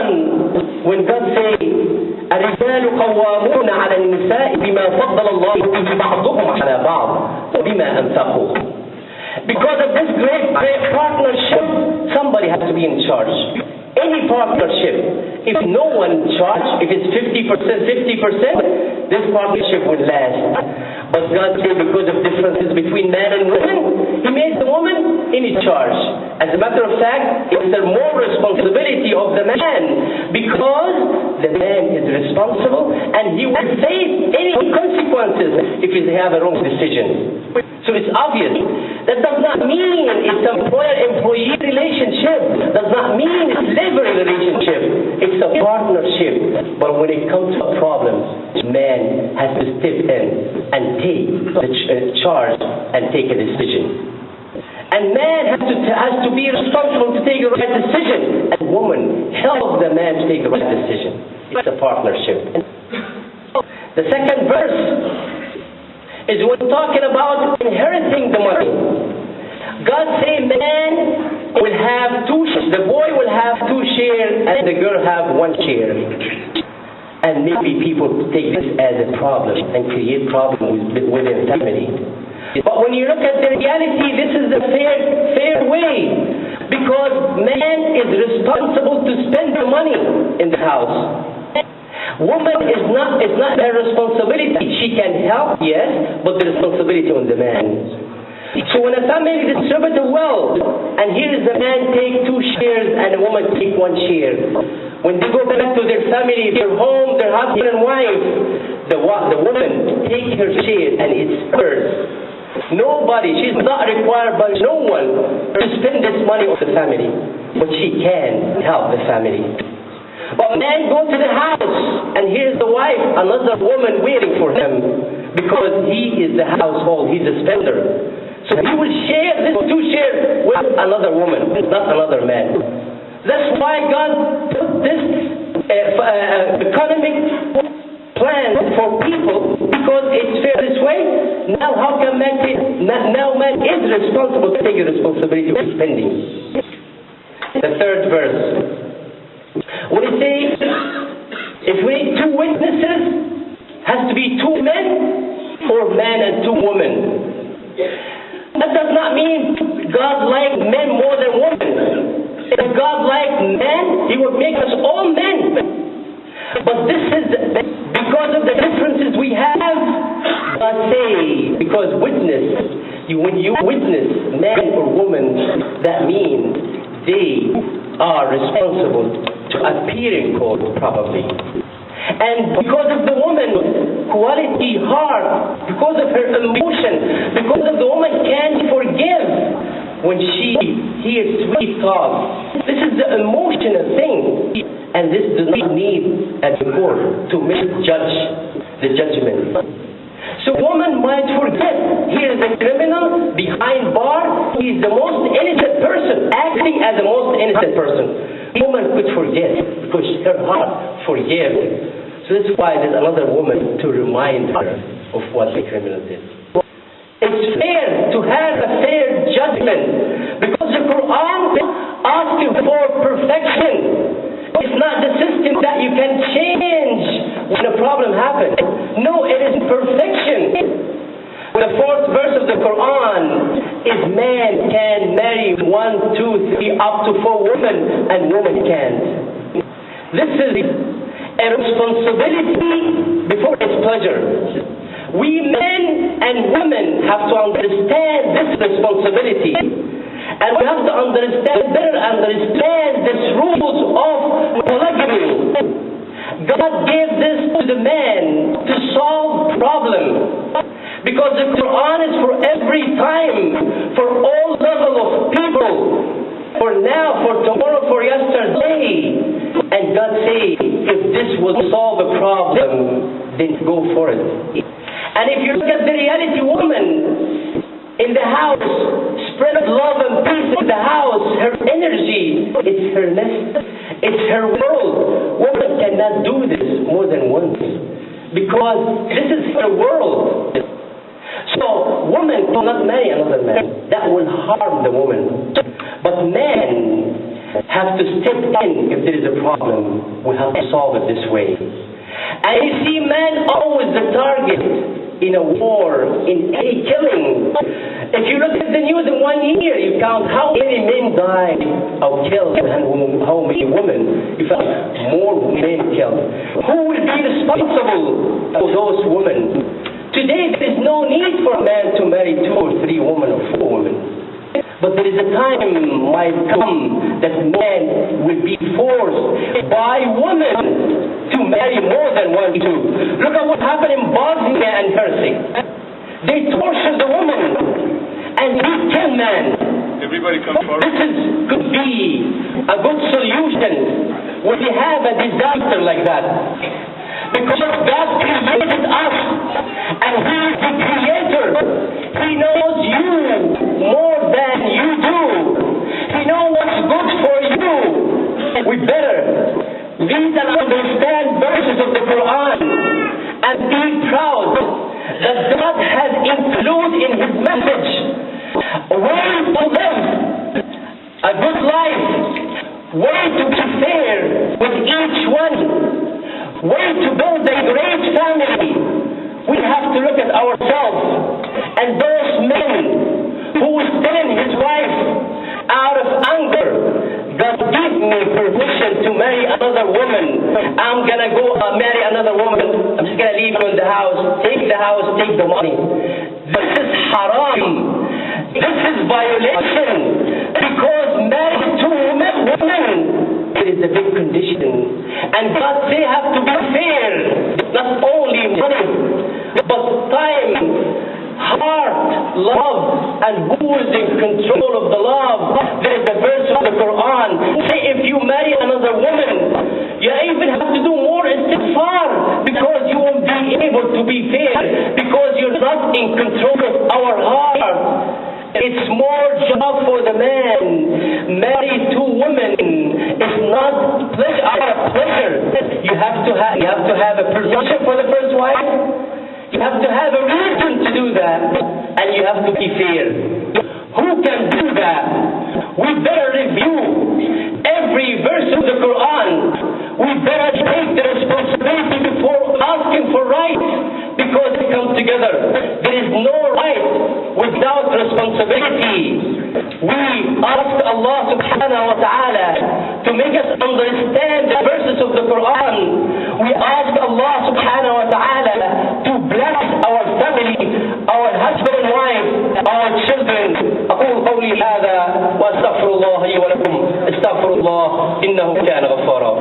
Quran, when God says, الرجال قوامون على النساء بما فضل الله به بعضهم على بعض وبما أنفقوا. Because of this great partnership, somebody has to be in charge. Any partnership, if no one in charge, if it's 50%, 50%, this partnership would last. But God said because of differences between man and woman, He made the woman in charge. As a matter of fact, it's the more responsibility of the man, because the man is responsible and he will face any consequences if he have a wrong decision. So it's obvious. That does not mean it's an employer-employee relationship. Does not mean it's labor relationship. It's a partnership. But when it comes to problems, man has to step in and take the charge and take a decision. And man has to be responsible to take the right decision. And woman helps the man to take the right decision. It's a partnership. The second verse is when talking about inheriting the money. God say man will have the boy will have 2 shares and the girl have 1 share. And maybe people take this as a problem and create problems within family. But when you look at the reality, this is the fair way. Because man is responsible to spend the money in the house. Woman is not her responsibility. She can help, yes, but the responsibility on the man. So when a family distributes the wealth, and here is the man take 2 shares and a woman take 1 share. When they go back to their family, their home, their husband and wife, the woman take her share and it's hers. Nobody, she's not required by no one to spend this money on the family, but she can help the family. But man go to the house, and here's the wife, another woman waiting for him, because he is the household, he's a spender. So he will share this 2 shares with another woman, not another man. That's why God put this economic plan for people, because it's fair this way. Now how can man is responsible to take the responsibility of spending. The third verse. When it says, if we need 2 witnesses, has to be 2 men or man and 2 women. That does not mean God likes men more than women. If God liked men, He would make us all men. But this is because of the differences we have. God say, because when you witness man or woman, that means they are responsible to appear in court, probably. And because of the woman, quality heart, because of her emotion, because of the woman can forgive when she hears sweet talk. This is the emotional thing, and this does not need a court to misjudge the judgment. So woman might forget. Here is a criminal behind bar. He is the most innocent person, acting as the most innocent person. Woman could forget because her heart forgave. So that's why there's another woman to remind her of what the criminal did. It's fair to have a fair judgment, because the Quran asks you for perfection. It's not the system that you can change when a problem happens. No, it is perfection. The 4th verse of the Quran is man can marry 1, 2, 3, up to 4 women, and woman can't. This is a responsibility before its pleasure. We men and women have to understand this responsibility. And we have to better understand these rules of polygamy. God gave this to the man to solve problems. Because the Quran is for every time, for all level of people, for now, for tomorrow, for yesterday. And God says, if this will solve a problem, then go for it. And if you look at the reality, woman in the house, spread love and peace in the house, her energy, it's her nest, it's her world. Woman cannot do this more than once, because this is her world. So, woman cannot marry another man. That will harm the woman. But man have to step in if there is a problem. We have to solve it this way. And you see, man always the target in a war, in any killing. If you look at the news in 1 year, you count how many men died or killed and how many women. You found more men killed. Who will be responsible for those women? Today there is no need for a man to marry 2 or 3 women or 4 women. But there is a time might come that men will be forced by women to marry more than 1 2. Look at what happened in Bosnia and Herzegovina. They torture the woman and they kill men. Everybody come forward. This could be a good solution when we have a disaster like that. Because God created us and He is the Creator. He knows you more than you do. He knows what's good for you. We better read and understand verses of the Quran and be proud that God has included in His message a way to live a good life, way to be fair with each one, way to build a great family. We have to look at ourselves and those men who will send his wife out of anger. God give me permission to marry another woman. I'm gonna go marry another woman. I'm just gonna leave you in the house, take the money. This is haram. This is violation. Because marriage to women, it is a big condition. And God say have to be fair. Not only money, but time, heart, love, and who is in control of the love. There is a verse of the Quran. Say if you marry another woman, you even have to do more istighfar because you won't be able to be fair because you're not in control of our heart. It's more job for the man. Marry 2 women. It's not pleasure. You have to have a permission for the first wife. You have to have a reason to do that, and you have to be fair. Who can do that? We better review every verse of the Quran. We better take the responsibility before asking for rights, because they come together. There is no right without responsibility. We ask Allah subhanahu wa ta'ala to make us understand the verses of the Quran. We ask Allah subhanahu wa ta'ala to bless our family, our husband and wife, our children. أقول قولي هذا وأستغفر الله لي ولكم. استغفر الله إنه كان غفارا.